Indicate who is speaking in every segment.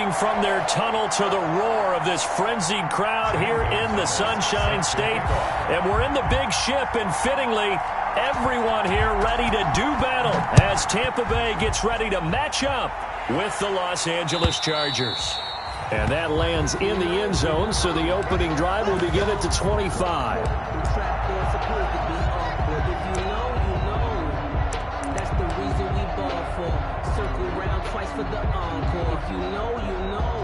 Speaker 1: listening from their tunnel to the roar of this frenzied crowd here in the Sunshine State. And we're in the big ship, and fittingly, everyone here ready to do battle as Tampa Bay gets ready to match up with the Los Angeles Chargers. And that lands in the end zone, so the opening drive will begin at the 25.
Speaker 2: Twice for the encore. If you know, you know.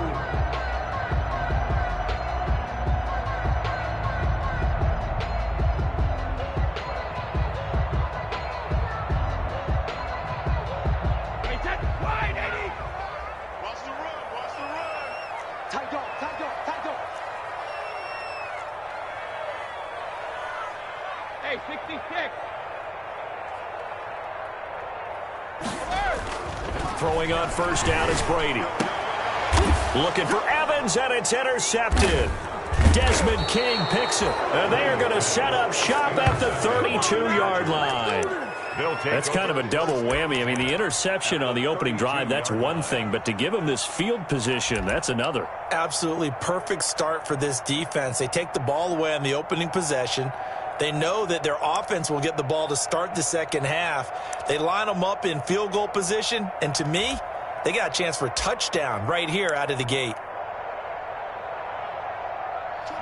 Speaker 3: Hey, that's wide, Eddie. Watch the run, watch the run. Tight go, tight go, tight go. Hey, 66.
Speaker 1: Throwing on first down is Brady. Looking for Evans, and it's intercepted. Desmond King picks it, and they are going to set up shop at the 32-yard line. That's kind of a double whammy. I mean, the interception on the opening drive, that's one thing, but to give them this field position, that's another.
Speaker 4: Absolutely perfect start for this defense. They take the ball away on the opening possession. They know that their offense will get the ball to start the second half. They line them up in field goal position, and to me, they got a chance for a touchdown right here out of the gate.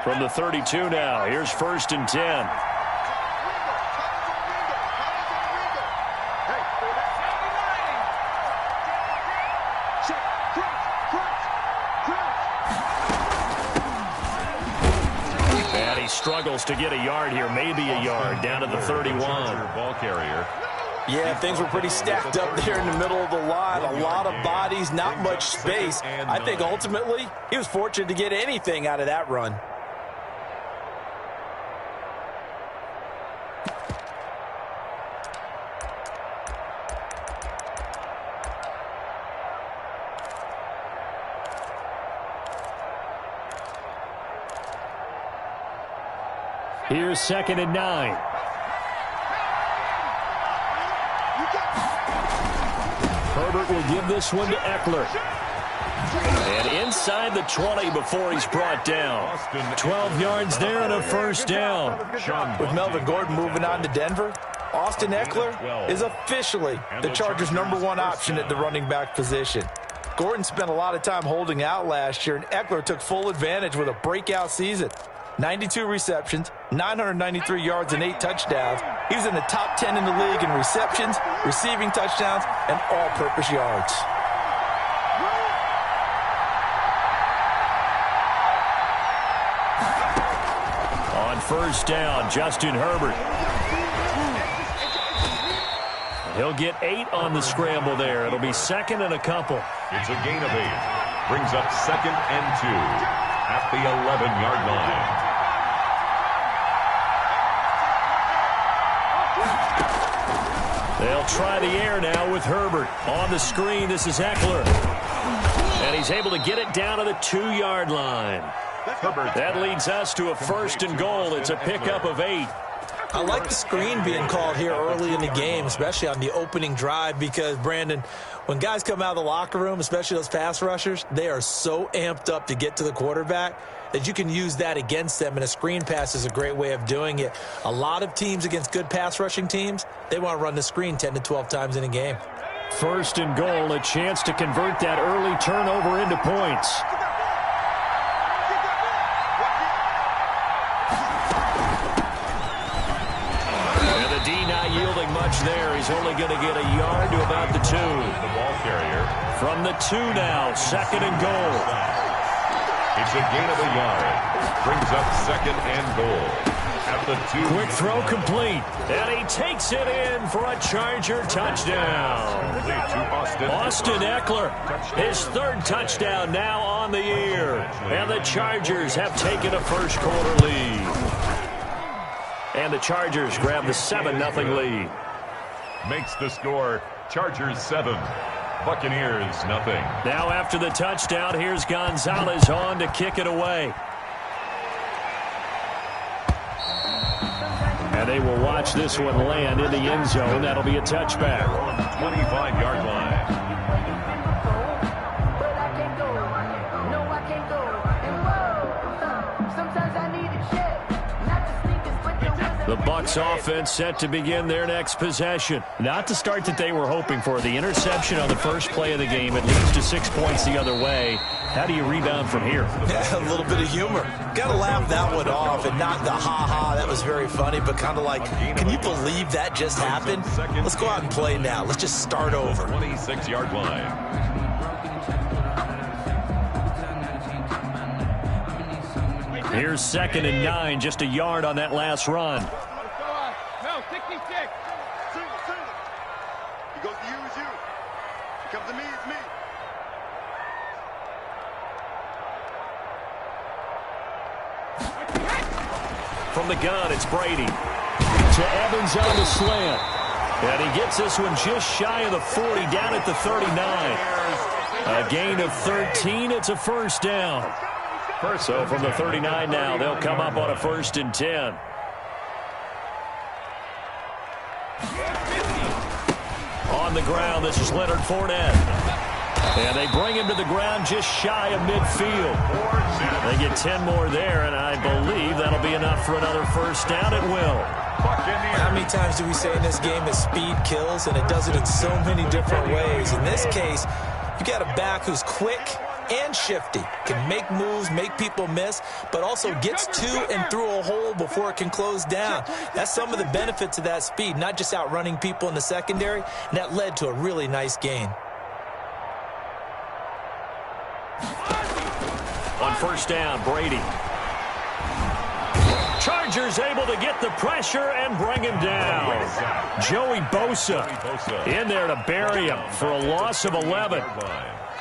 Speaker 1: From the 32 now, here's 1st and 10. Struggles to get a yard here, maybe a yard, down to the 31.
Speaker 3: Ball carrier.
Speaker 4: Yeah, things were pretty stacked up there in the middle of the line. A lot of bodies, not much space. I think ultimately he was fortunate to get anything out of that run.
Speaker 1: Here's 2nd and 9. Herbert will give this one to Eckler. And inside the 20 before he's brought down. 12 yards there and a first down.
Speaker 4: With Melvin Gordon moving on to Denver, Austin Eckler is officially the Chargers' #1 option at the running back position. Gordon spent a lot of time holding out last year, and Eckler took full advantage with a breakout season. 92 receptions, 993 yards, and 8 touchdowns. He was in the top 10 in the league in receptions, receiving touchdowns, and all-purpose yards.
Speaker 1: On first down, Justin Herbert. He'll get 8 on the scramble there. It'll be 2nd and a couple.
Speaker 3: It's a gain of 8. Brings up 2nd and 2 at the 11-yard line.
Speaker 1: They'll try the air now with Herbert. On the screen, this is Eckler. And he's able to get it down to the 2-yard line. That leads us to a 1st and goal. It's a pickup of 8.
Speaker 4: I like the screen being called here early in the game, especially on the opening drive, because, Brandon, when guys come out of the locker room, especially those pass rushers, they are so amped up to get to the quarterback that you can use that against them, and a screen pass is a great way of doing it. A lot of teams against good pass rushing teams, they want to run the screen 10 to 12 times in a game.
Speaker 1: 1st and goal, a chance to convert that early turnover into points. And the D not yielding much there. He's only going to get a yard to about the 2.
Speaker 3: The ball carrier.
Speaker 1: From the 2 now, 2nd and goal.
Speaker 3: It's a gain of a yard. Brings up 2nd and goal at the 2.
Speaker 1: Quick throw complete. And he takes it in for a Charger touchdown. Austin Eckler, his 3rd touchdown now on the year. And the Chargers have taken a first-quarter lead. And the Chargers grab the 7-0 lead.
Speaker 3: Makes the score Chargers 7. Buccaneers, nothing.
Speaker 1: Now after the touchdown, here's Gonzalez on to kick it away. And they will watch this one land in the end zone. That'll be a touchback.
Speaker 3: 25-yard line.
Speaker 1: The Bucs offense set to begin their next possession.
Speaker 5: Not the start that they were hoping for. The interception on the first play of the game. It leads to 6 points the other way. How do you rebound from here?
Speaker 4: Yeah, a little bit of humor. Got to laugh that one off and not the ha-ha. That was very funny, but kind of like, can you believe that just happened? Let's go out and play now. Let's just start over.
Speaker 6: 26-yard line.
Speaker 1: Here's 2nd and 9, just a yard on that last run.
Speaker 3: No, 66. He goes to you, it's you. He comes to me, it's me.
Speaker 1: From the gun, it's Brady. To Evans on the slant. And he gets this one just shy of the 40, down at the 39. A gain of 13, it's a first down. So from the 39 now, they'll come up on a 1st and 10. On the ground, this is Leonard Fournette. And they bring him to the ground just shy of midfield. They get 10 more there, and I believe that'll be enough for another first down. It will.
Speaker 4: How many times do we say in this game that speed kills, and it does it in so many different ways? In this case, you got a back who's quick and shifty, can make moves, make people miss, but also gets to and through a hole before it can close down. That's some of the benefits of that speed, not just outrunning people in the secondary, and that led to a really nice gain.
Speaker 1: On first down, Brady. Chargers able to get the pressure and bring him down. Joey Bosa in there to bury him for a loss of 11.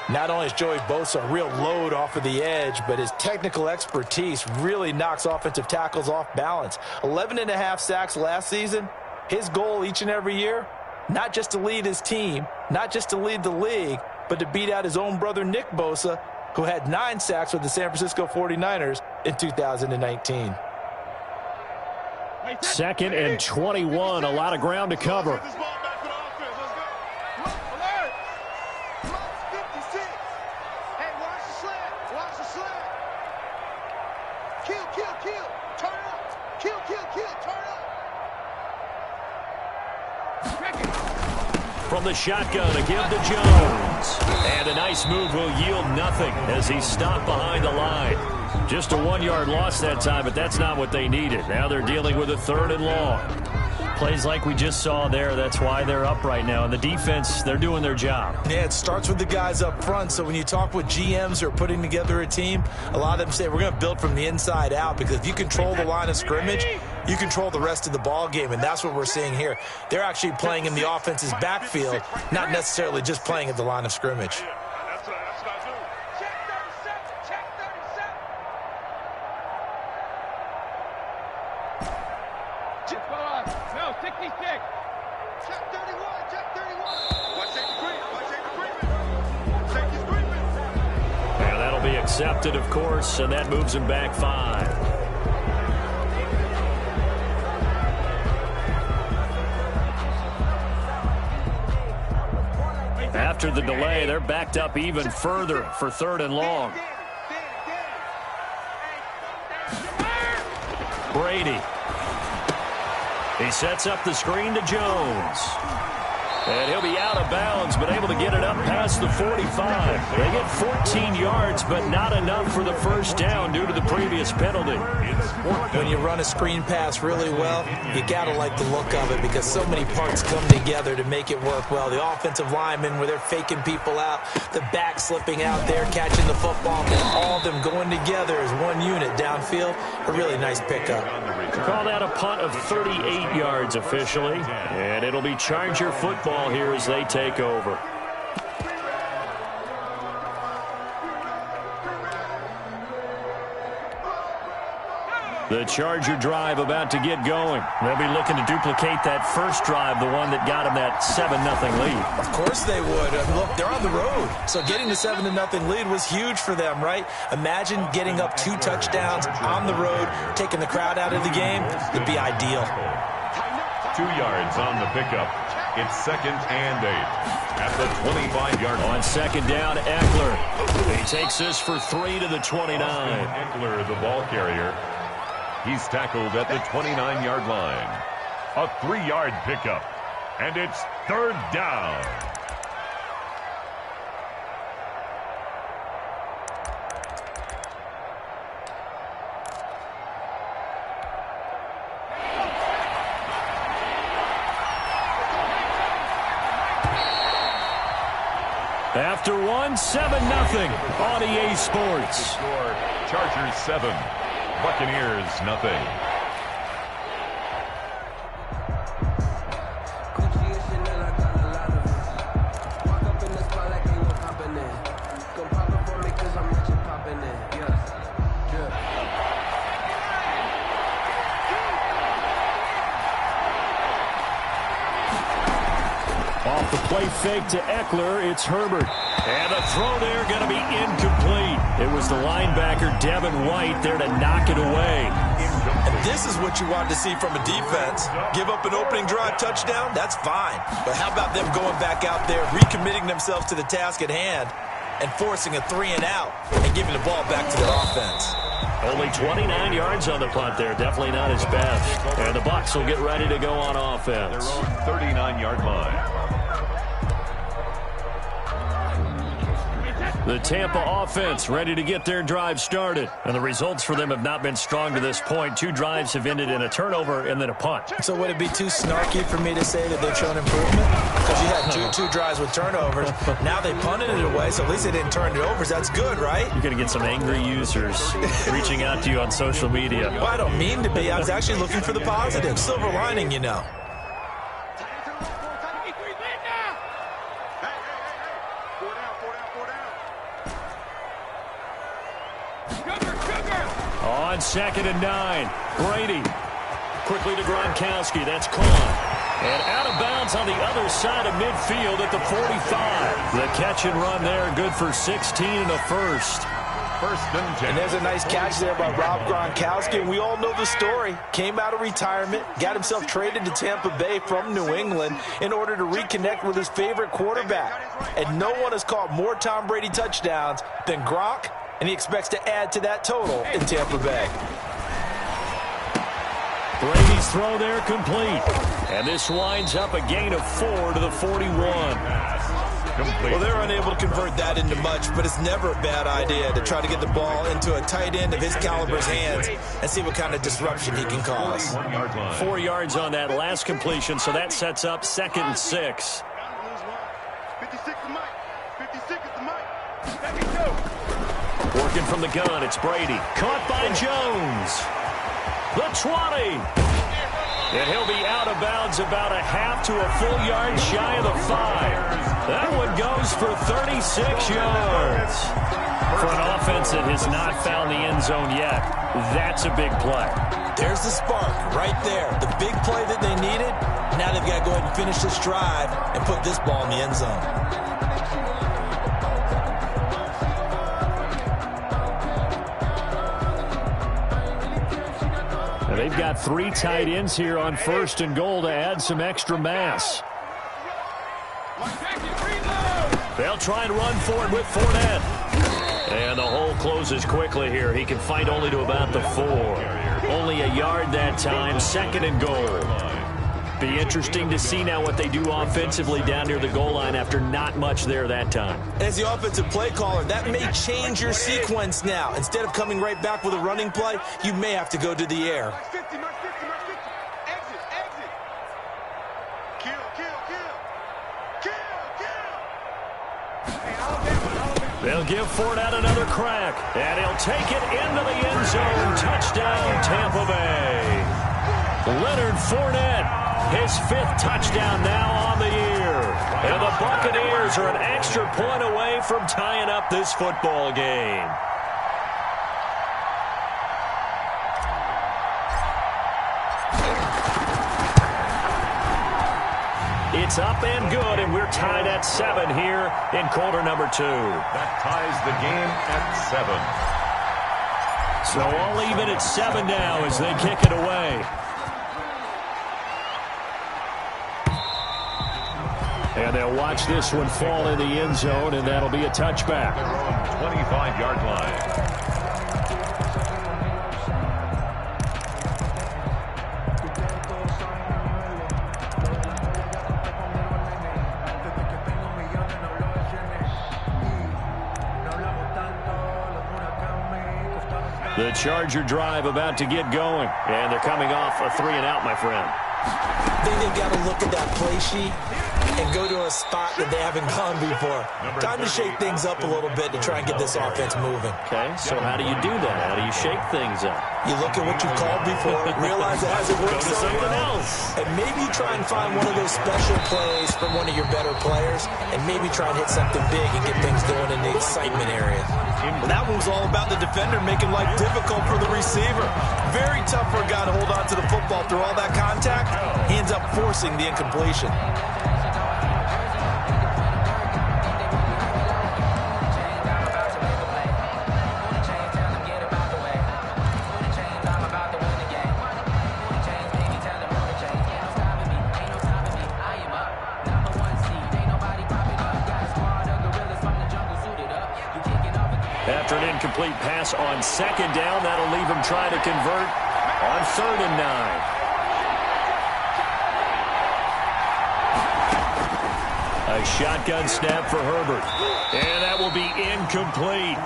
Speaker 4: Not only is Joey Bosa a real load off of the edge, but his technical expertise really knocks offensive tackles off balance. 11.5 sacks last season. His goal each and every year, not just to lead his team, not just to lead the league, but to beat out his own brother Nick Bosa, who had 9 sacks with the San Francisco 49ers in 2019.
Speaker 1: 2nd and 21, a lot of ground to cover. From the shotgun, a give to Jones. And a nice move will yield nothing as he's stopped behind the line. Just a 1-yard loss that time, but that's not what they needed. Now they're dealing with a 3rd and long. Plays like we just saw there, that's why they're up right now. And the defense, they're doing their job.
Speaker 4: Yeah, it starts with the guys up front. So when you talk with GMs who are putting together a team, a lot of them say we're going to build from the inside out, because if you control the line of scrimmage, you control the rest of the ball game, and that's what we're seeing here. They're actually playing in the offense's backfield, not necessarily just playing at the line of scrimmage.
Speaker 1: Accepted, of course, and that moves him back 5. After the delay, they're backed up even further for 3rd and long. Brady. He sets up the screen to Jones. And he'll be out of bounds, but able to get it up past the 45. They get 14 yards, but not enough for the first down due to the previous penalty.
Speaker 4: When you run a screen pass really well, you got to like the look of it, because so many parts come together to make it work well. The offensive linemen, where they're faking people out, the back slipping out there, catching the football, and all of them going together as one unit downfield. A really nice pickup.
Speaker 1: Call that a punt of 38 yards officially, and it'll be Charger football here as they take over. The Charger drive about to get going. They'll be looking to duplicate that first drive, the one that got them that 7-0 lead.
Speaker 4: Of course they would. I mean, look, they're on the road. So getting the 7-0 lead was huge for them, right? Imagine getting up 2 touchdowns on the road, taking the crowd out of the game. It'd be ideal.
Speaker 6: 2 yards on the pickup. It's 2nd and 8 at the 25-yard line.
Speaker 1: On 2nd down, Eckler. He takes this for 3 to the 29.
Speaker 6: Eckler, the ball carrier. He's tackled at the 29-yard line. A 3-yard pickup. And it's 3rd down.
Speaker 1: After one, 7-0 on EA Sports.
Speaker 6: Chargers 7, Buccaneers nothing.
Speaker 1: Off the play fake to Eckler, it's Herbert. And the throw there going to be incomplete. It was the linebacker, Devin White, there to knock it away.
Speaker 4: And this is what you wanted to see from a defense. Give up an opening drive touchdown, that's fine. But how about them going back out there, recommitting themselves to the task at hand, and forcing a 3-and-out, and giving the ball back to their offense.
Speaker 1: Only 29 yards on the punt there. Definitely not his best. And the Bucs will get ready to go on offense.
Speaker 6: Their own 39-yard line.
Speaker 1: The Tampa offense ready to get their drive started. And the results for them have not been strong to this point. 2 drives have ended in a turnover and then a punt.
Speaker 4: So would it be too snarky for me to say that they've shown improvement? Because you had two drives with turnovers. Now they punted it away, so at least they didn't turn it over. So that's good, right?
Speaker 1: You're going to get some angry users reaching out to you on social media.
Speaker 4: Well, I don't mean to be. I was actually looking for the positive. Silver lining, you know.
Speaker 1: On 2nd and 9, Brady. Quickly to Gronkowski. That's caught. And out of bounds on the other side of midfield at the 45. The catch and run there, good for 16 and a first.
Speaker 6: 1st and 10.
Speaker 4: And there's a nice catch there by Rob Gronkowski. And we all know the story. Came out of retirement, got himself traded to Tampa Bay from New England in order to reconnect with his favorite quarterback. And no one has caught more Tom Brady touchdowns than Gronk, and he expects to add to that total in Tampa Bay.
Speaker 1: Brady's throw there complete. And this winds up a gain of 4 to the 41.
Speaker 4: Well, they're unable to convert that into much, but it's never a bad idea to try to get the ball into a tight end of his caliber's hands and see what kind of disruption he can cause.
Speaker 1: 4 yards on that last completion, so that sets up 2nd and 6.
Speaker 3: 56 is Mike. 56 is the Mike.
Speaker 1: Working from the gun, it's Brady. Caught by Jones. The 20. And he'll be out of bounds about a half to a full yard shy of the 5. That one goes for 36 yards. For an offense that has not found the end zone yet, that's a big play.
Speaker 4: There's the spark right there. The big play that they needed. Now they've got to go ahead and finish this drive and put this ball in the end zone.
Speaker 1: Now they've got 3 tight ends here on 1st and goal to add some extra mass. They'll try and run for it with Fournette. And the hole closes quickly here. He can fight only to about the 4. Only a yard that time, 2nd and goal. Be interesting to see now what they do offensively down near the goal line after not much there that time.
Speaker 4: As the offensive play caller, that may change your sequence now. Instead of coming right back with a running play, you may have to go to the air.
Speaker 3: Exit. Kill.
Speaker 1: They'll give Fournette another crack, and he'll take it into the end zone. Touchdown, Tampa Bay. Leonard Fournette, his 5th touchdown now on the year. And the Buccaneers are an extra point away from tying up this football game. It's up and good, and we're tied at 7 here in quarter number 2.
Speaker 6: That ties the game at 7.
Speaker 1: So all even at 7 now as they kick it away. And they'll watch this one fall in the end zone, and that'll be a touchback.
Speaker 6: Their own 25-yard line.
Speaker 1: The Charger drive about to get going. And they're coming off a 3-and-out, my friend.
Speaker 4: I think they've got to look at that play sheet and go to a spot that they haven't gone before. Time to shake things up a little bit to try and get this offense moving.
Speaker 1: Okay, so how do you do that? How do you shake things up?
Speaker 4: You look at what you called before, realize it hasn't worked so
Speaker 1: something
Speaker 4: well,
Speaker 1: else.
Speaker 4: and maybe try and find one of those special plays from one of your better players, and maybe try and hit something big and get things going in the excitement area. Well, that one was all about the defender making life difficult for the receiver. Very tough for a guy to hold on to the football through all that contact. He ends up forcing the incompletion.
Speaker 1: After an incomplete pass on second down, that'll leave him trying to convert on 3rd and 9. A shotgun snap for Herbert. And that will be incomplete.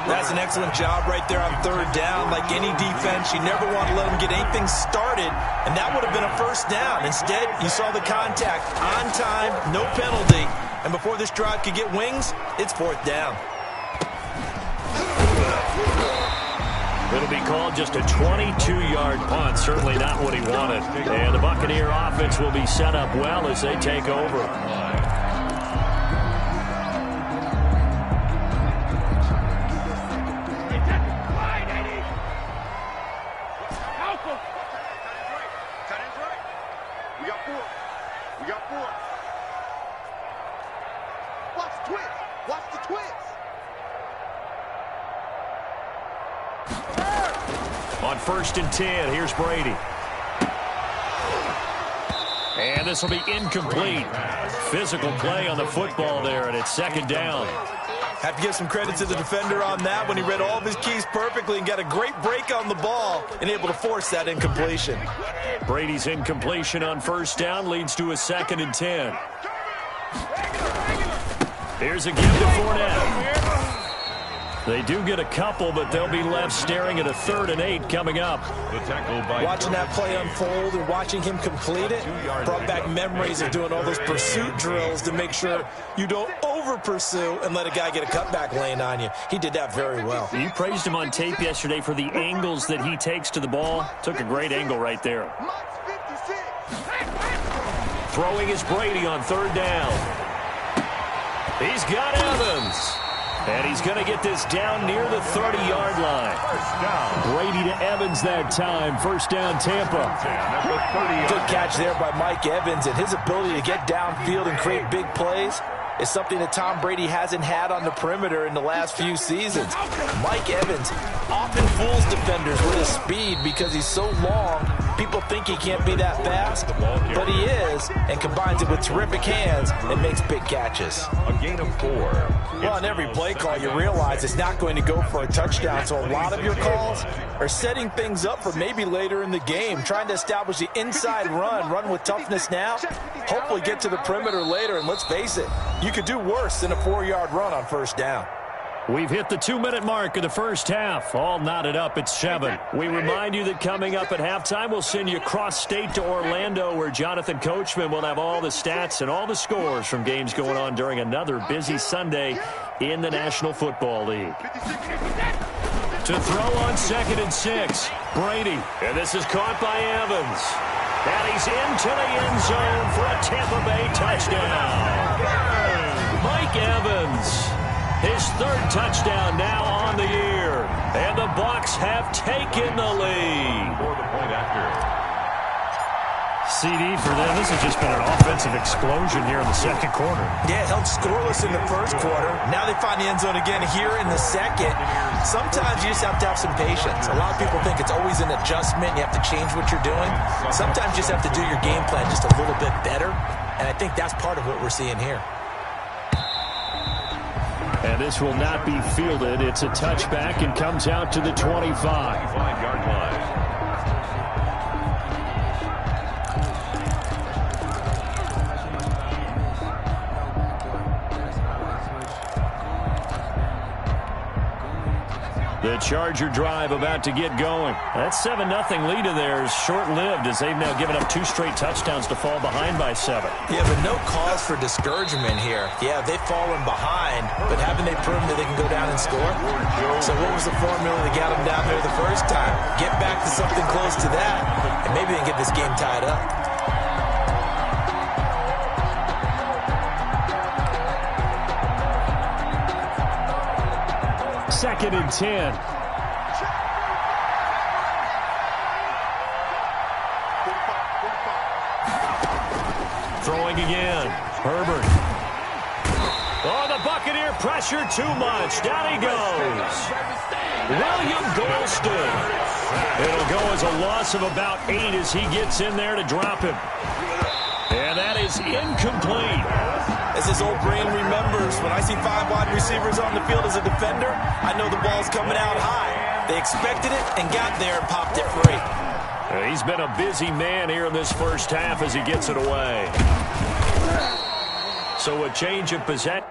Speaker 4: That's an excellent job right there on 3rd down. Like any defense, you never want to let them get anything started, and that would have been a 1st down. Instead, you saw the contact on time, no penalty, and before this drive could get wings, it's 4th down.
Speaker 1: It'll be called just a 22-yard punt. Certainly not what he wanted. And the Buccaneer offense will be set up well as they take over.
Speaker 3: We got 4. We got 4. Watch the twist. Watch the twist.
Speaker 1: On 1st and 10, here's Brady. And this will be incomplete. Physical play on the football there, and it's 2nd down.
Speaker 4: Have to give some credit to the defender on that when he read all of his keys perfectly and got a great break on the ball and able to force that incompletion.
Speaker 1: Brady's incompletion on 1st down leads to a 2nd and 10. Here's a give to Fournette. They do get a couple, but they'll be left staring at a 3rd and 8 coming up.
Speaker 4: Watching that play unfold and watching him complete it brought back memories of doing all those pursuit drills to make sure you don't over-pursue and let a guy get a cutback lane on you. He did that very well.
Speaker 1: You praised him on tape yesterday for the angles that he takes to the ball. Took a great angle right there. Throwing is Brady on 3rd down. He's got Evans. And he's going to get this down near the 30-yard line. Brady to Evans that time. 1st down, Tampa.
Speaker 4: Good catch there by Mike Evans, and his ability to get downfield and create big plays is something that Tom Brady hasn't had on the perimeter in the last few seasons. Mike Evans often fools defenders with his speed because he's so long. People think he can't be that fast, but he is, and combines it with terrific hands and makes big catches.
Speaker 6: A gain of 4.
Speaker 4: Well, on every play call, you realize it's not going to go for a touchdown, so a lot of your calls are setting things up for maybe later in the game, trying to establish the inside run with toughness now, hopefully get to the perimeter later, and let's face it, you could do worse than a 4-yard run on 1st down.
Speaker 1: We've hit the 2-minute mark of the 1st half. All knotted up at 7. We remind you that coming up at halftime, we'll send you cross-state to Orlando, where Jonathan Coachman will have all the stats and all the scores from games going on during another busy Sunday in the National Football League. To throw on 2nd and 6, Brady. And this is caught by Evans. And he's into the end zone for a Tampa Bay touchdown. Mike Evans. His 3rd touchdown now on the year. And the Bucs have taken the lead.
Speaker 6: For the point after.
Speaker 5: CD for them. This has just been an offensive explosion here in the 2nd quarter.
Speaker 4: Yeah, held scoreless in the 1st quarter. Now they find the end zone again here in the 2nd. Sometimes you just have to have some patience. A lot of people think it's always an adjustment. You have to change what you're doing. Sometimes you just have to do your game plan just a little bit better. And I think that's part of what we're seeing here.
Speaker 1: And this will not be fielded. It's a touchback and comes out to the 25.
Speaker 6: 25-yard line.
Speaker 1: The Charger drive about to get going. That 7-0 lead of theirs short-lived as they've now given up 2 straight touchdowns to fall behind by 7.
Speaker 4: Yeah, but no cause for discouragement here. Yeah, they've fallen behind, but haven't they proven that they can go down and score? So what was the formula that got them down there the first time? Get back to something close to that, and maybe they can get this game tied up.
Speaker 1: 2nd and 10. Throwing again. Herbert. Oh, the Buccaneer pressure too much. Down he goes. William Golston. It'll go as a loss of about 8 as he gets in there to drop him. And that is incomplete.
Speaker 4: As his old brain remembers, when I see 5 wide receivers on the field as a defender, I know the ball's coming out high. They expected it and got there and popped it free.
Speaker 1: He's been a busy man here in this first half as he gets it away. So a change of possession.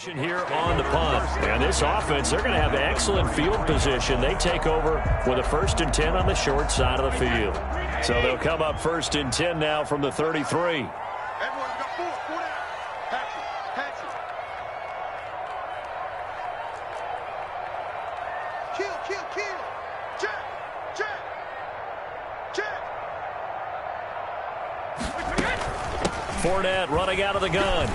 Speaker 1: Here on the punt. And this offense, they're going to have excellent field position. They take over with a 1st and 10 on the short side of the field. So they'll come up 1st and 10 now from the 33.
Speaker 3: Everyone got 4 down. Patsy. Kill. Jack.
Speaker 1: Fournette running out of the gun.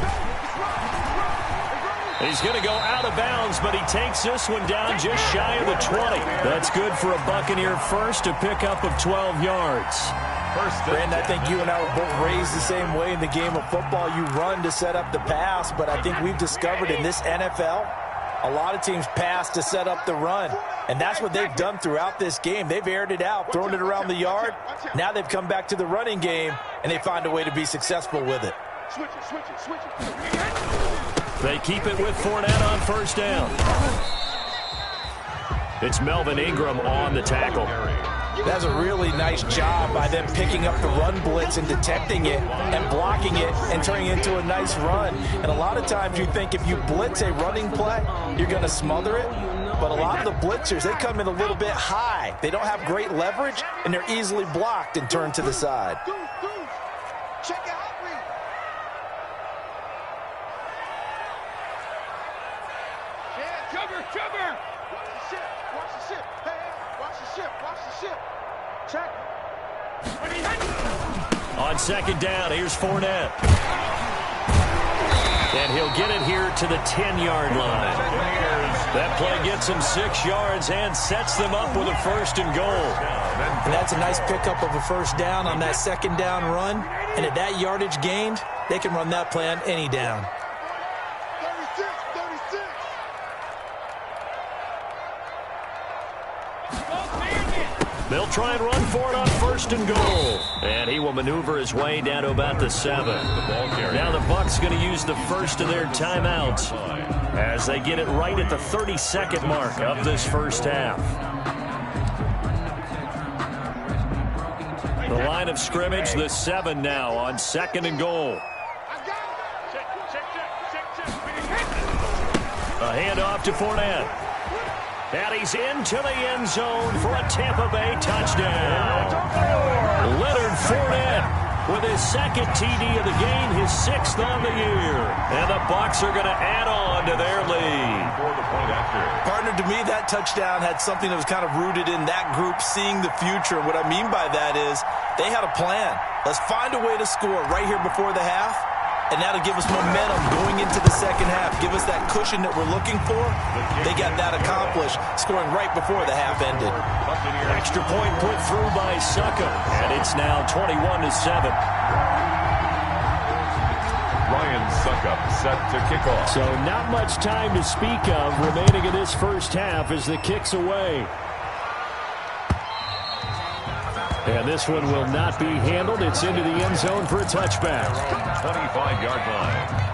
Speaker 1: He's going to go out of bounds, but he takes this one down just shy of the 20. That's good for a Buccaneer first, to pick up of 12 yards.
Speaker 4: Brandon, I think you and I were both raised the same way in the game of football. You run to set up the pass, but I think we've discovered in this NFL, a lot of teams pass to set up the run. And that's what they've done throughout this game. They've aired it out, thrown it around the yard. Now they've come back to the running game, and they find a way to be successful with it.
Speaker 3: Switch it.
Speaker 1: They keep it with Fournette on 1st down. It's Melvin Ingram on the tackle.
Speaker 4: That's a really nice job by them picking up the run blitz and detecting it and blocking it and turning it into a nice run. And a lot of times you think if you blitz a running play, you're going to smother it. But a lot of the blitzers, they come in a little bit high. They don't have great leverage, and they're easily blocked and turned to the side.
Speaker 3: Check it out. Cover! Watch the ship! Hey, watch the ship! Check!
Speaker 1: On 2nd down, here's Fournette. And he'll get it here to the 10-yard line. That play gets him 6 yards and sets them up with a 1st and goal.
Speaker 4: And that's a nice pickup of a 1st down on that 2nd down run. And at that yardage gained, they can run that play on any down.
Speaker 3: 36.
Speaker 1: They'll try and run for it on 1st and goal. And he will maneuver his way down to about the 7. Now the Bucs going to use the first of their timeouts as they get it right at the 32nd mark of this first half. The line of scrimmage, the 7 now on 2nd and goal. A handoff to Fournette. And he's into the end zone for a Tampa Bay touchdown. Leonard Fournette with his 2nd TD of the game, his 6th on the year. And the Bucs are going to add on to their lead.
Speaker 4: Partner, to me, that touchdown had something that was kind of rooted in that group seeing the future. What I mean by that is they had a plan. Let's find a way to score right here before the half. And that'll give us momentum going into the 2nd half. Give us that cushion that we're looking for. They got that accomplished, scoring right before the half ended.
Speaker 1: Extra point put through by Suckup. And it's now 21-7.
Speaker 6: Ryan Suckup set to kick off.
Speaker 1: So not much time to speak of remaining in this first half as the kick's away.
Speaker 5: And this one will not be handled. It's into the end zone for a touchback.
Speaker 6: 25-yard line.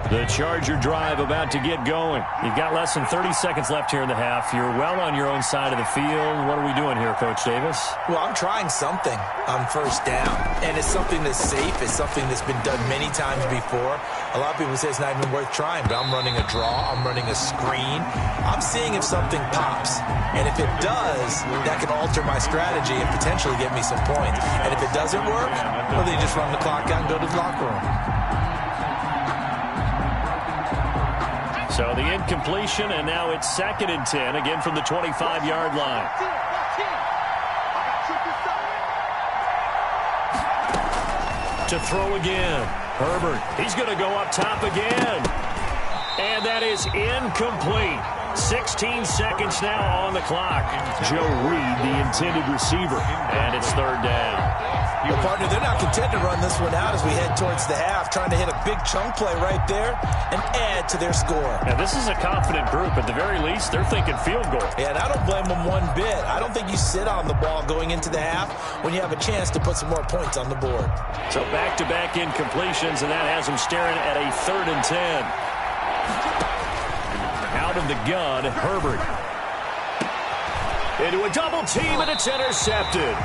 Speaker 5: The Charger drive about to get going. You've got less than 30 seconds left here in the half. You're well on your own side of the field. What are we doing here, Coach Davis?
Speaker 4: Well, I'm trying something on first down, and it's something that's safe. It's something that's been done many times before. A lot of people say it's not even worth trying, but I'm running a draw. I'm running a screen. I'm seeing if something pops, and if it does, that can alter my strategy and potentially get me some points. And if it doesn't work, well, then you just run the clock out and go to the locker room.
Speaker 5: So the incompletion, and now it's 2nd and 10, again from the 25-yard line. To throw again. Herbert, he's going to go up top again. And that is incomplete. 16 seconds now on the clock. Joe Reed, the intended receiver, and it's 3rd down.
Speaker 4: Well, partner, they're not content to run this one out as we head towards the half, trying to hit a big chunk play right there and add to their score.
Speaker 5: Now, this is a confident group. At the very least, they're thinking field goal.
Speaker 4: Yeah, and I don't blame them one bit. I don't think you sit on the ball going into the half when you have a chance to put some more points on the board.
Speaker 5: So back-to-back incompletions, and that has them staring at a 3rd and 10. Out of the gun, Herbert. Into a double team, and it's intercepted.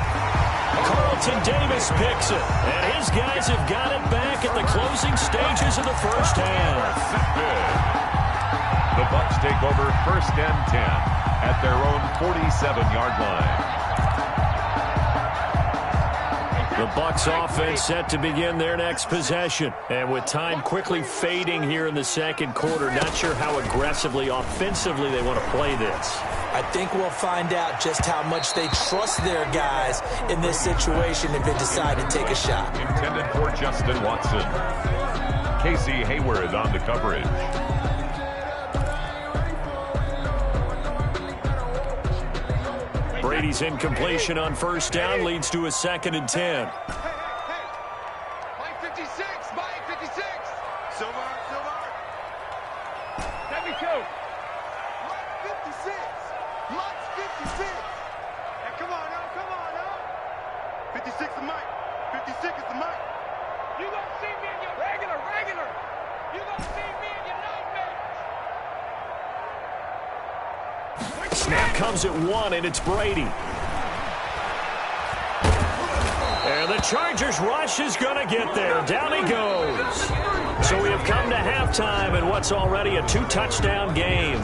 Speaker 5: Carlton Davis picks it, and his guys have got it back at the closing stages of the first half.
Speaker 6: The Bucs take over 1st and 10 at their own 47-yard line.
Speaker 5: The Bucs offense set to begin their next possession. And with time quickly fading here in the 2nd quarter, not sure how aggressively, offensively they want to play this.
Speaker 4: I think we'll find out just how much they trust their guys in this situation if they decide to take a shot.
Speaker 6: Intended for Justin Watson. Casey Hayward on the coverage.
Speaker 5: Brady's incompletion on 1st down leads to a 2nd and 10.
Speaker 3: Mike 56, Mike 56. Silver. 72. Mike 56. Mike 56. Hey, come on now. 56 is Mike. 56 is the Mike. You gonna see me in your regular. You gonna see me in your nightmares.
Speaker 5: Snap comes at 1, and it's Brady. And the Chargers rush is going to get there. Down he goes. So we have come to halftime in what's already a 2-touchdown game.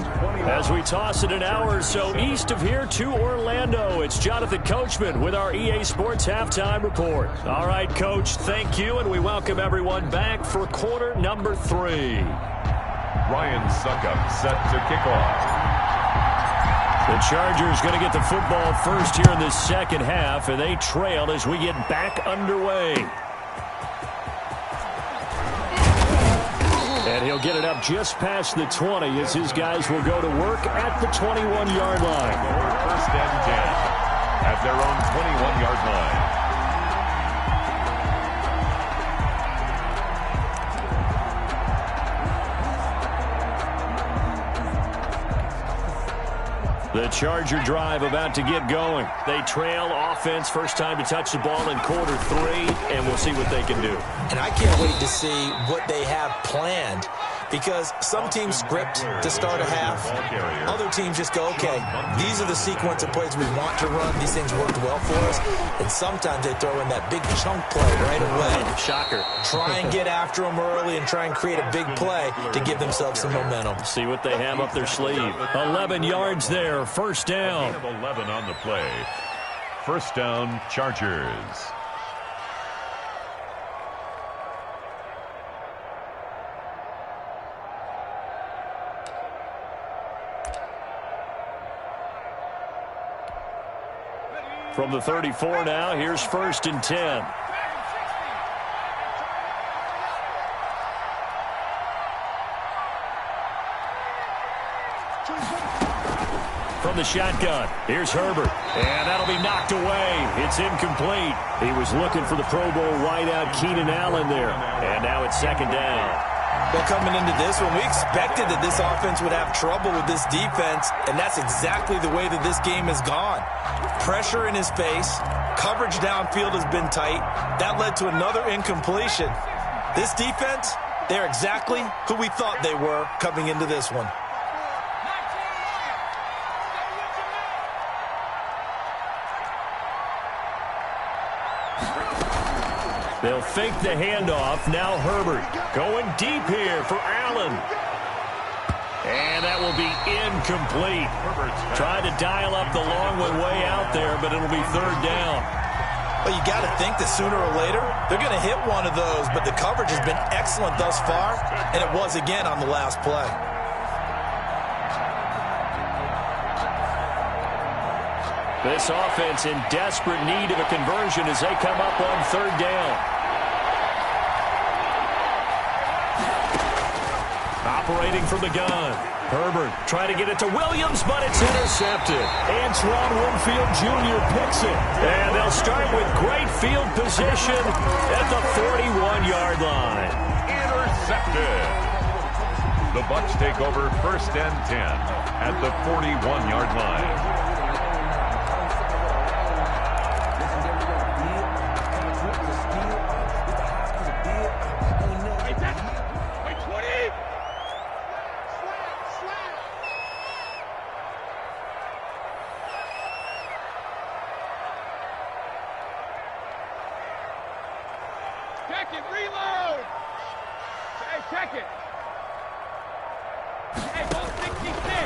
Speaker 5: As we toss it an hour or so east of here to Orlando, it's Jonathan Coachman with our EA Sports Halftime Report. All right, Coach, thank you, and we welcome everyone back for quarter number 3.
Speaker 6: Ryan Suckup set to kick off.
Speaker 5: The Chargers going to get the football first here in the 2nd half, and they trail as we get back underway. And he'll get it up just past the 20 as his guys will go to work at the 21-yard line.
Speaker 6: 1st and 10 at their own 21-yard line.
Speaker 5: The Charger drive about to get going. They trail offense, first time to touch the ball in quarter 3, and we'll see what they can do.
Speaker 4: And I can't wait to see what they have planned, because some teams script to start a half. Other teams just go, okay, these are the sequence of plays we want to run. These things worked well for us. And sometimes they throw in that big chunk play right away.
Speaker 5: Shocker.
Speaker 4: Try and get after them early and try and create a big play to give themselves some momentum.
Speaker 5: See what they have up their sleeve. 11 yards there, 1st down.
Speaker 6: 11 on the play. 1st down, Chargers.
Speaker 5: From the 34 now, here's 1st and 10.
Speaker 1: from the shotgun. Here's Herbert. And that'll be knocked away. It's incomplete. He was looking for the Pro Bowl wideout Keenan Allen there. And now it's second down.
Speaker 4: Well, coming into this one, we expected that this offense would have trouble with this defense, and that's exactly the way that this game has gone. Pressure in his face. Coverage downfield has been tight. That led to another incompletion. This defense, they're exactly who we thought they were coming into this one.
Speaker 1: They'll fake the handoff. Now Herbert going deep here for Allen. And that will be incomplete. Trying to dial up the long one way out there, but it'll be third down.
Speaker 4: Well, you got to think that sooner or later, they're going to hit one of those, but the coverage has been excellent thus far, and it was again on the last play.
Speaker 1: This offense in desperate need of a conversion as they come up on third down. Operating from the gun. Herbert trying to get it to Williams, but it's intercepted. Antoine Winfield Jr. picks it. And they'll start with great field position at the 41-yard line.
Speaker 6: Intercepted. The Bucs take over first and 10 at the 41-yard line.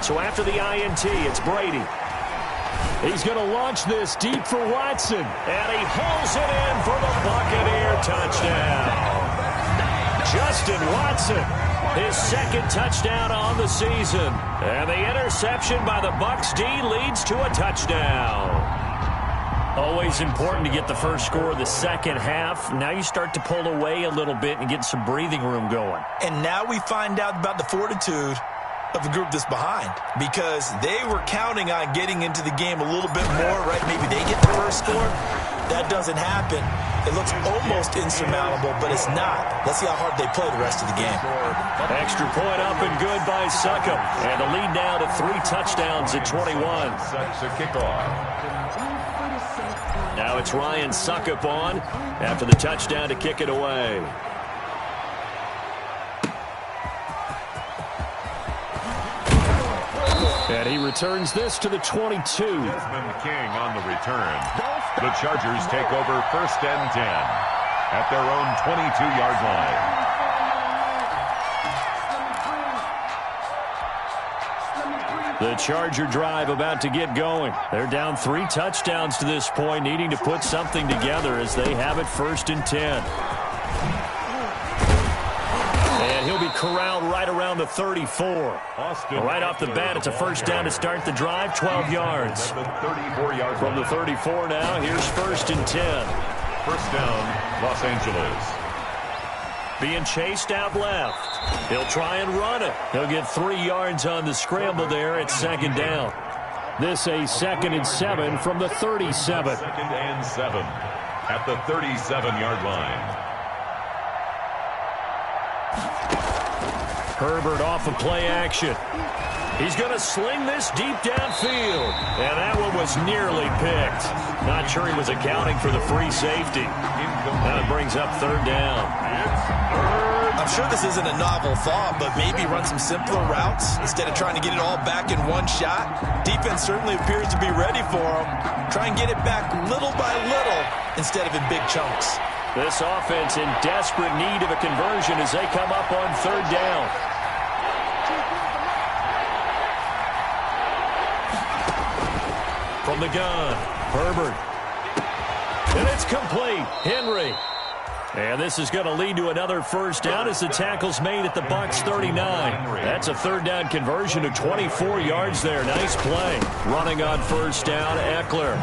Speaker 1: So after the INT, it's Brady. He's going to launch this deep for Watson. And he hauls it in for the Buccaneer touchdown. Justin Watson, his second touchdown on the season. And the interception by the Bucs D leads to a touchdown. Always important to get the first score of the second half. Now you start to pull away a little bit and get some breathing room going.
Speaker 4: And now we find out about the fortitude of the group that's behind, because they were counting on getting into the game a little bit more, right? Maybe they get the first score. That doesn't happen. It looks almost insurmountable, but it's not. Let's see how hard they play the rest of the game.
Speaker 1: Extra point up and good by Succop. And the lead now to 3 touchdowns at 21.
Speaker 6: Set to kick off.
Speaker 1: Now it's Ryan Succop on after the touchdown to kick it away. And he returns this to the 22.
Speaker 6: Desmond King on the return. The Chargers take over first and 10 at their own 22-yard line.
Speaker 1: The Charger drive about to get going. They're down 3 touchdowns to this point, needing to put something together as they have it first and 10. And he'll be corralled right around the 34. Right off the bat, it's a first down to start the drive, 12 yards. From the 34 now, here's first and 10.
Speaker 6: First down, Los Angeles.
Speaker 1: Being chased out left. He'll try and run it. He'll get 3 yards on the scramble there at second down. This a second and 7 from the 37.
Speaker 6: Second and 7 at the 37-yard line.
Speaker 1: Herbert off of play action. He's going to sling this deep downfield. And that one was nearly picked. Not sure he was accounting for the free safety. That brings up third down.
Speaker 4: I'm sure this isn't a novel thought, but maybe run some simpler routes instead of trying to get it all back in one shot. Defense certainly appears to be ready for him. Try and get it back little by little instead of in big chunks.
Speaker 1: This offense in desperate need of a conversion as they come up on third down. From the gun, Herbert. And it's complete. Henry. And this is going to lead to another first down as the tackle's made at the Bucs 39. That's a third down conversion of 24 yards there. Nice play. Running on first down, Eckler.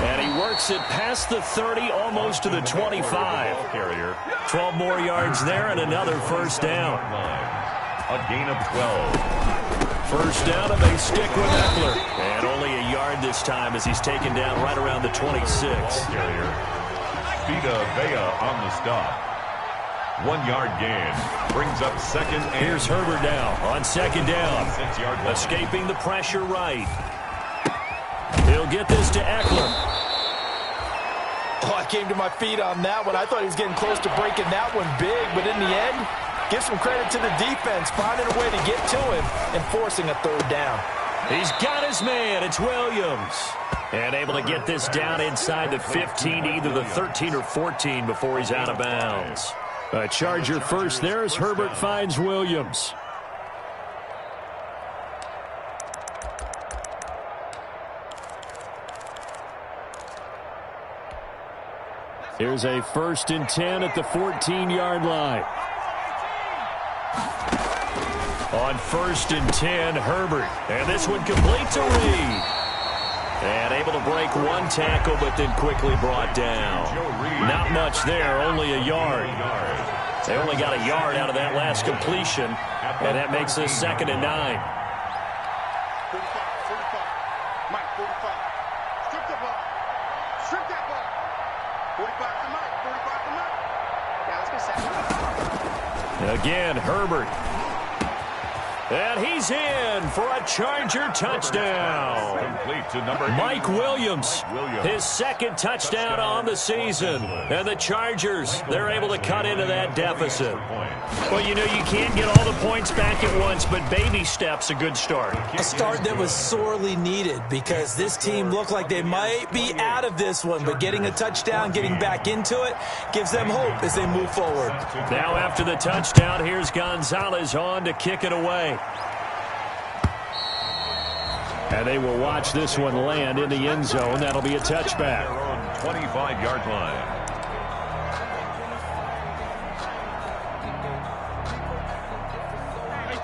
Speaker 1: And he works it past the 30, almost to the 25. 12 more yards there and another first down.
Speaker 6: A gain of 12.
Speaker 1: First down, and they stick with Eckler. And only a yard this time as he's taken down right around the 26.
Speaker 6: Vita Vea on the stop. 1 yard gain. Brings up second.
Speaker 1: Here's Herbert now on second down.
Speaker 6: 6 yard line.
Speaker 1: Escaping the pressure right. He'll get this to Eckler.
Speaker 4: Oh, I came to my feet on that one. I thought he was getting close to breaking that one big, but in the end, give some credit to the defense, finding a way to get to him and forcing a third down.
Speaker 1: He's got his man. It's Williams. And able to get this down inside the 15, either the 13 or 14 before he's out of bounds. A Charger first there as Herbert finds Williams. Here's a 1st and 10 at the 14-yard line. On 1st and 10, Herbert. And this one complete to Reed. And able to break one tackle, but then quickly brought down. Not much there, only a yard. They only got a yard out of that last completion, and that makes this 2nd and 9.
Speaker 3: 45, 45. Mike, 45. Strip the ball. Strip that ball. 45 to Mike. 45 to Mike. Yeah, let's go 7.
Speaker 1: Again, Herbert. And he's in for a Charger touchdown.
Speaker 6: Complete to number
Speaker 1: Mike Williams, his 2nd touchdown on the season. And the Chargers, they're able to cut into that deficit. Well, you know, you can't get all the points back at once, but baby steps a good start.
Speaker 4: A start that was sorely needed because this team looked like they might be out of this one, but getting a touchdown, getting back into it, gives them hope as they move forward.
Speaker 1: Now after the touchdown, here's Gonzalez on to kick it away. And they will watch this one land in the end zone. That'll be a touchback.
Speaker 6: 25-yard line.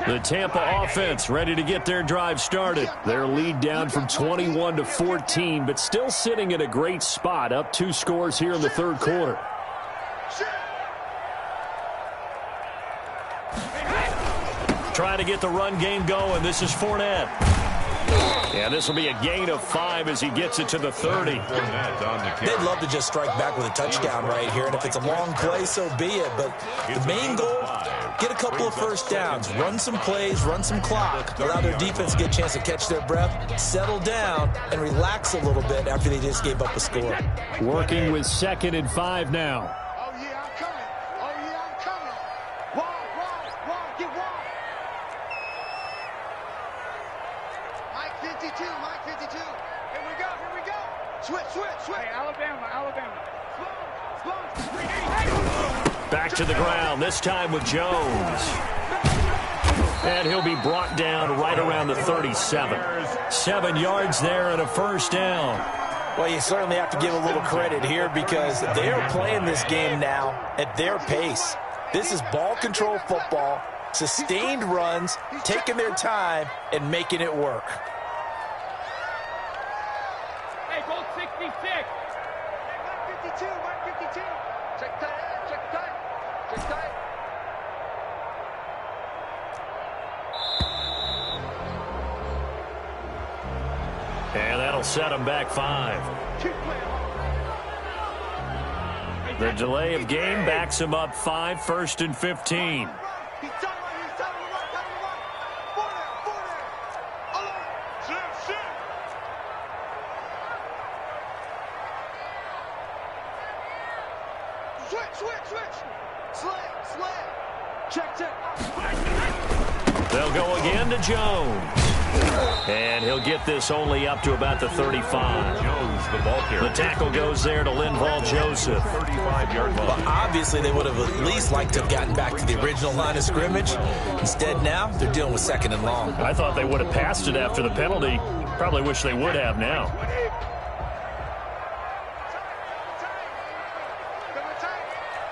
Speaker 1: The Tampa offense ready to get their drive started. Their lead down from 21 to 14, but still sitting in a great spot, up 2 scores here in the 3rd quarter. Trying to get the run game going. This is Fournette. And this will be a gain of 5 as he gets it to the 30.
Speaker 4: They'd love to just strike back with a touchdown right here, and if it's a long play, so be it. But the main goal, get a couple of first downs, run some plays, run some clock, allow their defense to get a chance to catch their breath, settle down, and relax a little bit after they just gave up a score.
Speaker 1: Working with 2nd and 5 now.
Speaker 3: Oh, yeah, I'm coming. Oh, yeah, I'm coming. Wall, get wall. Mike 52, Mike 52. Here we go. Switch. Hey, Alabama. Slow.
Speaker 1: Back to the ground, this time with Jones. And he'll be brought down right around the 37. 7 yards there and a 1st down.
Speaker 4: Well, you certainly have to give a little credit here because they are playing this game now at their pace. This is ball control football, sustained runs, taking their time, and making it work.
Speaker 3: Hey, goal 66. Hey, Mike 52. Check tight.
Speaker 1: And that'll set him back 5. The delay of game backs him up 5, 1st and 15. They'll go again to Jones. And he'll get this only up to about the 35.
Speaker 6: Jones, the ball carrier.
Speaker 1: The tackle goes there to Linval Joseph.
Speaker 6: 35-yard line.
Speaker 4: But obviously they would have at least liked to have gotten back to the original line of scrimmage. Instead now, they're dealing with 2nd and long.
Speaker 1: I thought they would have passed it after the penalty. Probably wish they would have now.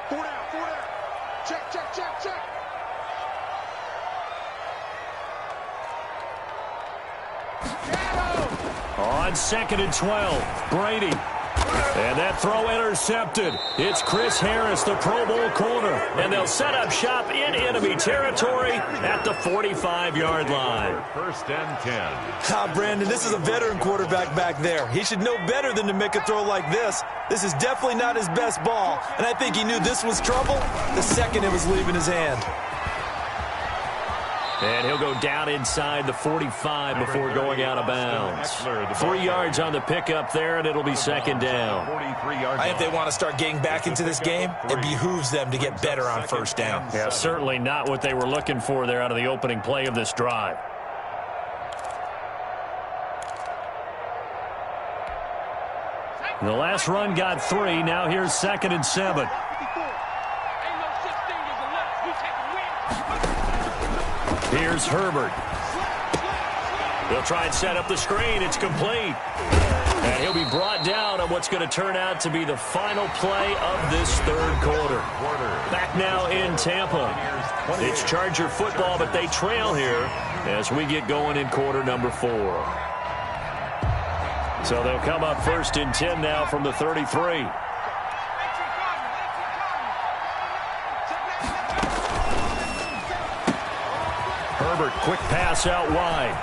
Speaker 3: Four down. Check.
Speaker 1: On 2nd and 12, Brady.
Speaker 5: And that throw intercepted. It's Chris Harris, the Pro Bowl corner. And they'll set up shop in enemy territory at the 45-yard line.
Speaker 6: First and 10.
Speaker 4: Brandon, this is a veteran quarterback back there. He should know better than to make a throw like this. This is definitely not his best ball. And I think he knew this was trouble the second it was leaving his hand.
Speaker 1: And he'll go down inside the 45 before going out of bounds. 3 yards on the pickup there, and it'll be second down.
Speaker 4: I think they want to start getting back into this game. It behooves them to get better on first down.
Speaker 1: Yeah, certainly not what they were looking for there out of the opening play of this drive. The last run got 3. Now here's 2nd and 7. Here's Herbert. He'll try and set up the screen. It's complete. And he'll be brought down on what's going to turn out to be the final play of this third quarter. Back now in Tampa. It's Charger football, but they trail here as we get going in quarter number 4. So they'll come up 1st and 10 now from the 33. Herbert, quick pass out wide.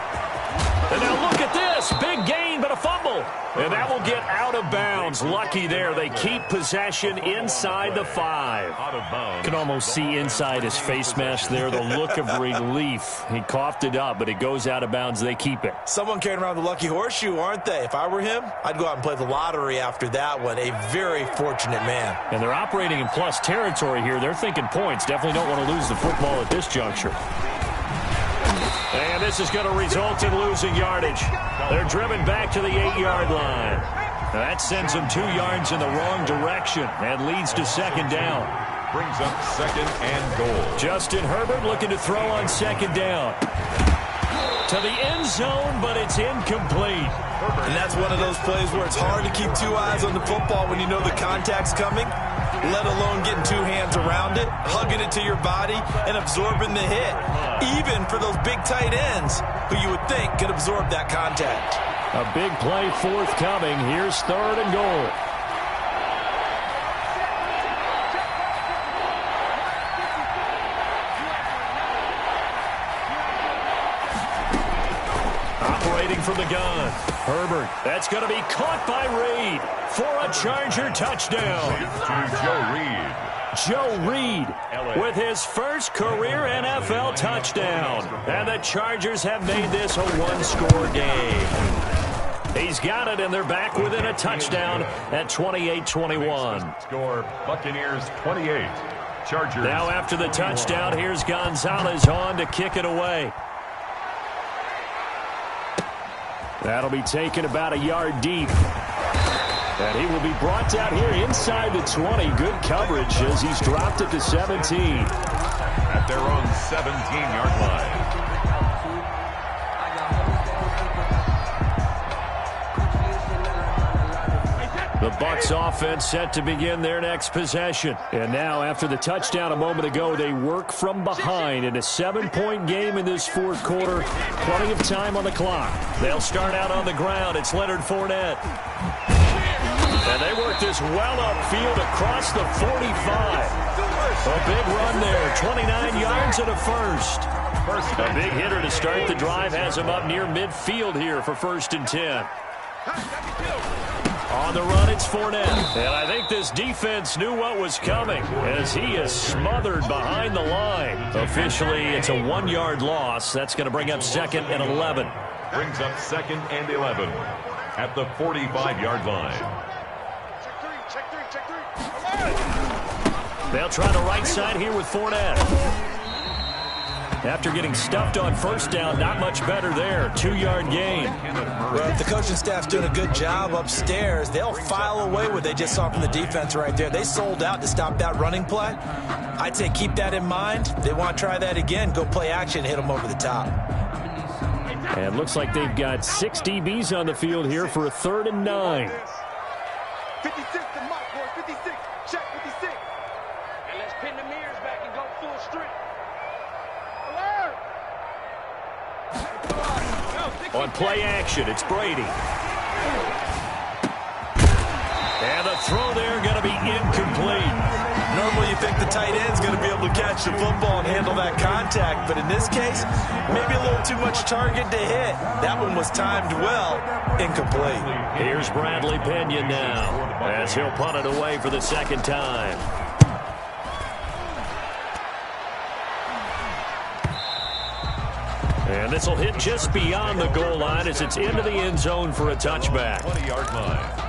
Speaker 1: And now look at this. Big gain, but a fumble. And that will get out of bounds. Lucky there. They keep possession inside the 5. Can almost see inside his face mask there the look of relief. He coughed it up, but it goes out of bounds. They keep it.
Speaker 4: Someone carrying around the lucky horseshoe, aren't they? If I were him, I'd go out and play the lottery after that one. A very fortunate man.
Speaker 1: And they're operating in plus territory here. They're thinking points. Definitely don't want to lose the football at this juncture. And this is going to result in losing yardage. They're driven back to the 8-yard line. Now that sends them 2 yards in the wrong direction and leads to second down.
Speaker 6: Brings up 2nd and goal.
Speaker 1: Justin Herbert looking to throw on second down. To the end zone, but it's incomplete.
Speaker 4: And that's one of those plays where it's hard to keep 2 eyes on the football when you know the contact's coming, let alone getting 2 hands around it, hugging it to your body, and absorbing the hit. Even for those big tight ends who you would think could absorb that contact.
Speaker 1: A big play forthcoming. Here's 3rd and goal. Operating from the gun. Herbert. That's going to be caught by Reed for a Charger touchdown.
Speaker 6: To Joe Reed.
Speaker 1: Joe Reed with his first career NFL touchdown. And the Chargers have made this a 1-score game. He's got it, and they're back within a touchdown at 28-21.
Speaker 6: Score Buccaneers 28. Chargers.
Speaker 1: Now after the touchdown, here's Gonzalez on to kick it away. That'll be taken about a yard deep. And he will be brought down here inside the 20. Good coverage as he's dropped it to 17.
Speaker 6: At their own 17-yard line.
Speaker 1: The Bucs offense set to begin their next possession. And now after the touchdown a moment ago, they work from behind in a 7-point game in this fourth quarter. Plenty of time on the clock. They'll start out on the ground. It's Leonard Fournette. And they work this well upfield across the 45. A big run there, 29 yards and a first. A big hitter to start the drive has him up near midfield here for 1st and 10. On the run, it's Fournette. And I think this defense knew what was coming as he is smothered behind the line. Officially, it's a 1-yard loss. That's going to bring up 2nd and 11.
Speaker 6: Brings up 2nd and 11 at the 45-yard line.
Speaker 1: They'll try the right side here with Fournette. After getting stuffed on first down, not much better there. 2-yard gain.
Speaker 4: Well, if the coaching staff's doing a good job upstairs, they'll file away what they just saw from the defense right there. They sold out to stop that running play. I'd say keep that in mind. They want to try that again. Go play action, hit them over the top.
Speaker 1: And it looks like they've got 6 DBs on the field here for a 3rd and 9.
Speaker 3: 56 to Mike, boy. 56. Check 56.
Speaker 2: And let's pin the mirrors back and go full strength.
Speaker 1: On play action, it's Brady. And the throw there going to be incomplete.
Speaker 4: Normally you think the tight end's going to be able to catch the football and handle that contact, but in this case, maybe a little too much target to hit. That one was timed well, incomplete.
Speaker 1: Here's Bradley Pinion now as he'll punt it away for the second time. And this will hit just beyond the goal line as it's into the end zone for a touchback.
Speaker 6: 20-yard line.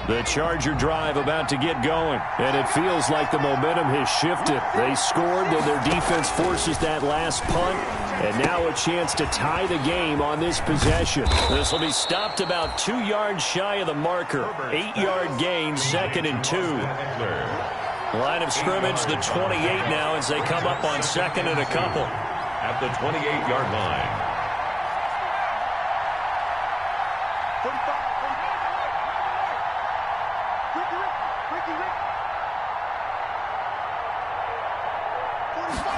Speaker 1: The Charger drive about to get going, and it feels like the momentum has shifted. They scored, then their defense forces that last punt, and now a chance to tie the game on this possession. This will be stopped about 2 yards shy of the marker. 8-yard gain, 2nd and 2. Line of scrimmage, the 28 now as they come up on 2nd and a couple.
Speaker 6: At the 28-yard line.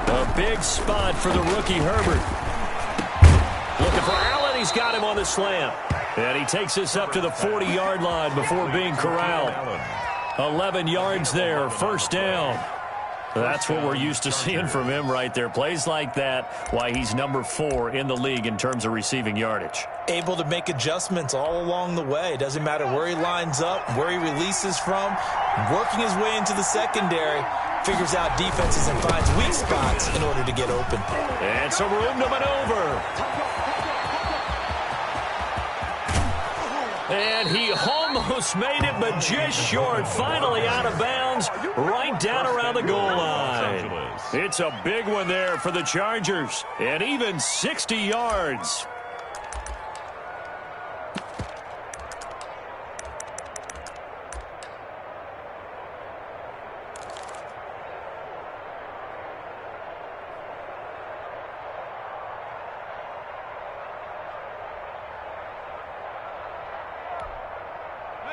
Speaker 1: A big spot for the rookie Herbert. Looking for Allen. He's got him on the slant. And he takes this up to the 40-yard line before being corralled. 11 yards there, first down. That's what we're used to seeing from him right there. Plays like that, why he's number 4 in the league in terms of receiving yardage.
Speaker 4: Able to make adjustments all along the way. Doesn't matter where he lines up, where he releases from. Working his way into the secondary. Figures out defenses and finds weak spots in order to get open.
Speaker 1: And some room to maneuver. And he almost made it, but just short. Finally out of bounds, right down around the goal line. It's a big one there for the Chargers, and even 60 yards.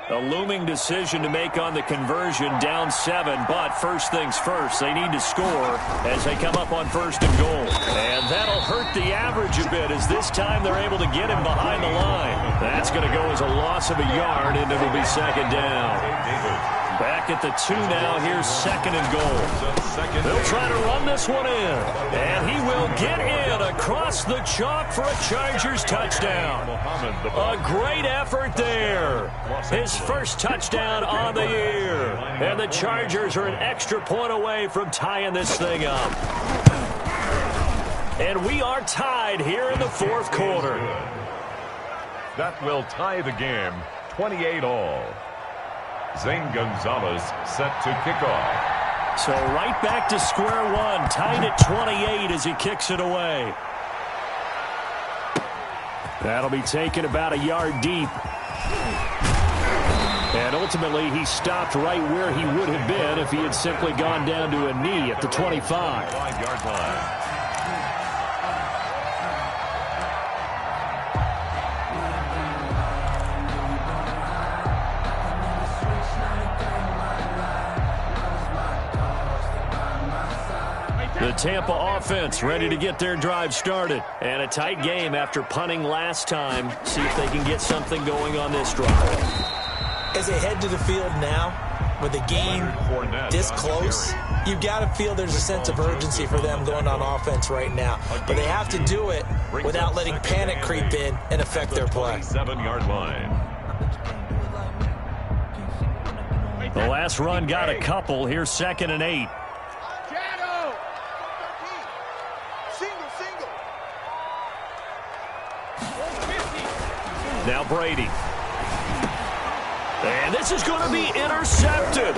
Speaker 1: A looming decision to make on the conversion, down 7, but first things first, they need to score as they come up on 1st and goal. And that'll hurt the average a bit as this time they're able to get him behind the line. That's going to go as a loss of a yard, and it'll be 2nd down. Back at the 2 now, here's 2nd and goal. They'll try to run this one in, and he will get in across the chalk for a Chargers touchdown. A great effort there. His first touchdown on the year. And the Chargers are an extra point away from tying this thing up. And we are tied here in the 4th quarter.
Speaker 6: That will tie the game, 28-all. Zane Gonzalez set to kick off.
Speaker 1: So right back to square one, tied at 28 as he kicks it away. That'll be taken about a yard deep. And ultimately, he stopped right where he would have been if he had simply gone down to a knee at the 25.
Speaker 6: 5-yard line.
Speaker 1: The Tampa offense ready to get their drive started. And a tight game after punting last time. See if they can get something going on this drive.
Speaker 4: As they head to the field now, with the game this close, you've got to feel there's a sense of urgency for them going on offense right now. But they have to do it without letting panic creep in and affect their play.
Speaker 6: 7-yard line.
Speaker 1: The last run got a couple. Here's 2nd and 8. Now Brady. And this is going to be intercepted.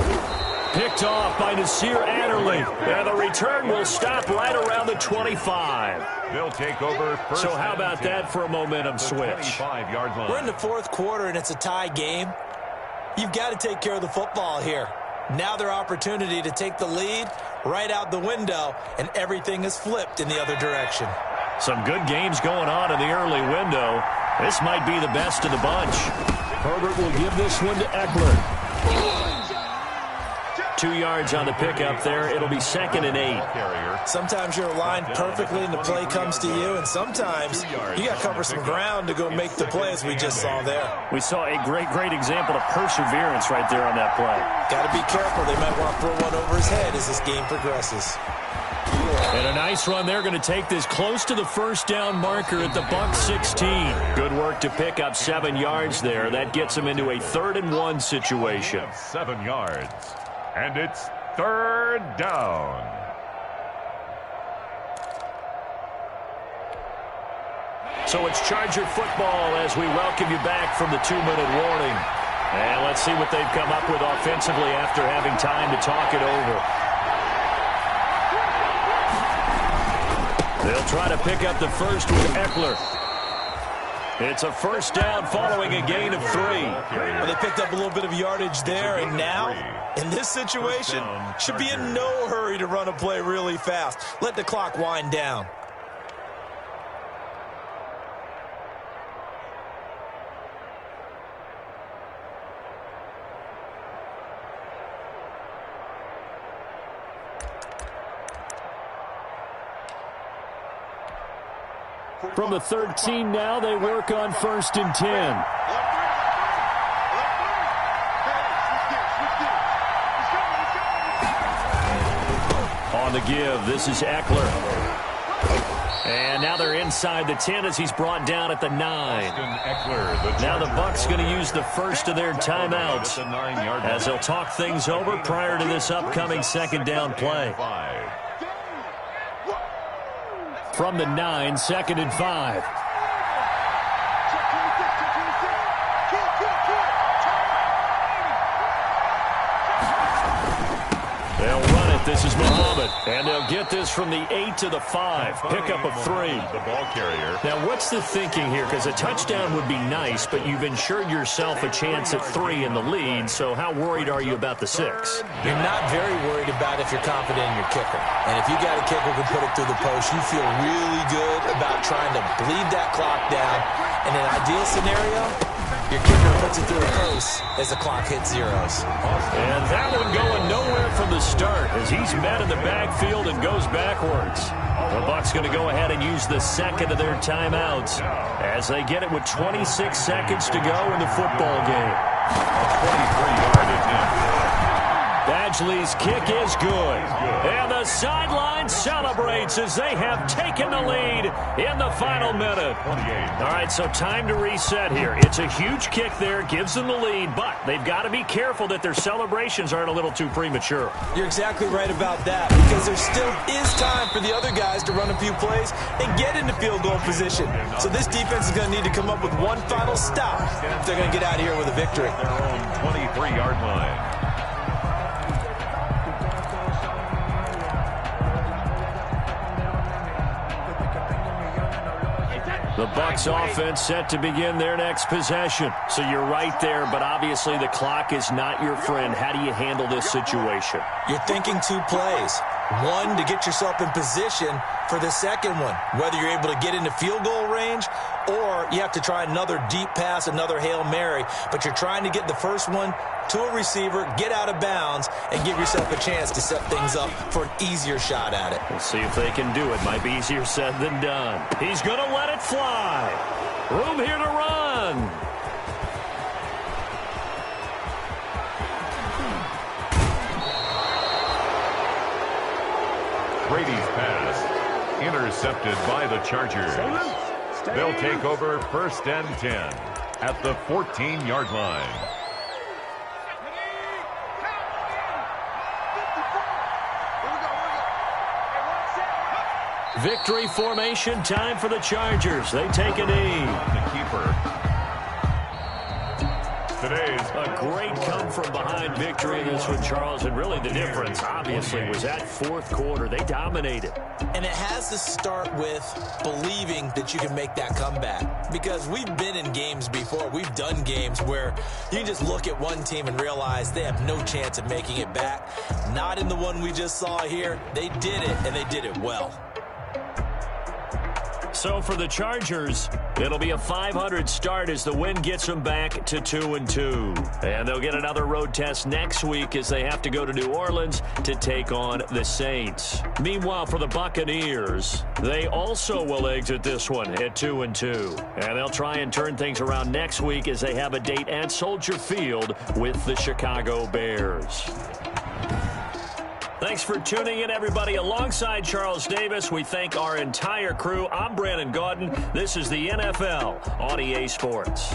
Speaker 1: Picked off by Nasir Adderley. And the return will stop right around the 25.
Speaker 6: They'll take over first.
Speaker 1: So how about that for a momentum switch?
Speaker 6: 25-yard line.
Speaker 4: We're in the 4th quarter and it's a tie game. You've got to take care of the football here. Now their opportunity to take the lead right out the window, and everything is flipped in the other direction.
Speaker 1: Some good games going on in the early window. This might be the best of the bunch. Herbert will give this one to Eckler. 2 yards on the pickup there. It'll be 2nd and 8.
Speaker 4: Sometimes you're aligned perfectly and the play comes to you, and sometimes you got to cover some ground to go make the play, as we just saw there.
Speaker 1: We saw a great example of perseverance right there on that play.
Speaker 4: Got to be careful. They might want to throw one over his head as this game progresses.
Speaker 1: And a nice run there, going to take this close to the first down marker at the Bucs 16. Good work to pick up 7 yards there. That gets them into a 3rd and 1 situation.
Speaker 6: 7 yards. And it's 3rd down.
Speaker 1: So it's Charger football as we welcome you back from the 2-minute warning. And let's see what they've come up with offensively after having time to talk it over. They'll try to pick up the first with Eckler. It's a first down following a gain of 3.
Speaker 4: Well, they picked up a little bit of yardage there, and now, in this situation, should be in no hurry to run a play really fast. Let the clock wind down.
Speaker 1: From the 13 now, they work on 1st and 10. On the give, this is Eckler. And now they're inside the 10 as he's brought down at the 9. Now the Bucs going to use the first of their timeouts as they'll talk things over prior to this upcoming 2nd down play. From the 9, 2nd and 5. They'll run it. This is Muhammad. And they'll get this from the 8 to the 5. Pickup of 3.
Speaker 6: The ball carrier.
Speaker 1: Now, what's the thinking here? Because a touchdown would be nice, but you've ensured yourself a chance at 3 in the lead. So how worried are you about the 6?
Speaker 4: You're not very worried about if you're confident in your kicker. And if you got a kicker who can put it through the post, you feel really good about trying to bleed that clock down. In an ideal scenario, your kicker puts it through the post as the clock hits zeros.
Speaker 1: And that one going nowhere from the start as he's met in the backfield and goes backwards. The Bucs going to go ahead and use the 2nd of their timeouts as they get it with 26 seconds to go in the football game.
Speaker 6: A 23-yard attempt.
Speaker 1: Badgley's kick is good. And the sideline celebrates as they have taken the lead in the final minute. All right, so time to reset here. It's a huge kick there, gives them the lead, but they've got to be careful that their celebrations aren't a little too premature.
Speaker 4: You're exactly right about that, because there still is time for the other guys to run a few plays and get into field goal position. So this defense is going to need to come up with one final stop if they're going to get out of here with a victory.
Speaker 6: Their own 23-yard line.
Speaker 1: The Bucs offense set to begin their next possession. So you're right there, but obviously the clock is not your friend. How do you handle this situation?
Speaker 4: You're thinking 2 plays. One, to get yourself in position for the second one, whether you're able to get into field goal range or you have to try another deep pass, another Hail Mary, but you're trying to get the first one to a receiver, get out of bounds, and give yourself a chance to set things up for an easier shot at it.
Speaker 1: We'll see if they can do it. Might be easier said than done. He's going to let it fly. Room here to run.
Speaker 6: Brady's pass intercepted by the Chargers. They'll take over 1st and 10 at the 14-yard line.
Speaker 1: Victory formation time for the Chargers. They take a knee.
Speaker 6: The keeper. Today's
Speaker 1: a great come-from-behind victory in this one, Charles. And really the difference, obviously, was that 4th quarter. They dominated.
Speaker 4: And it has to start with believing that you can make that comeback. Because we've been in games before. We've done games where you can just look at one team and realize they have no chance of making it back. Not in the one we just saw here. They did it, and they did it well.
Speaker 1: So for the Chargers, It'll be a 500 start as the win gets them back to 2-2. And they'll get another road test next week as they have to go to New Orleans to take on the Saints. Meanwhile, for the Buccaneers, they also will exit this one at 2-2. And they'll try and turn things around next week as they have a date at Soldier Field with the Chicago Bears. Thanks for tuning in, everybody. Alongside Charles Davis, we thank our entire crew. I'm Brandon Gaudin. This is the NFL on EA Sports.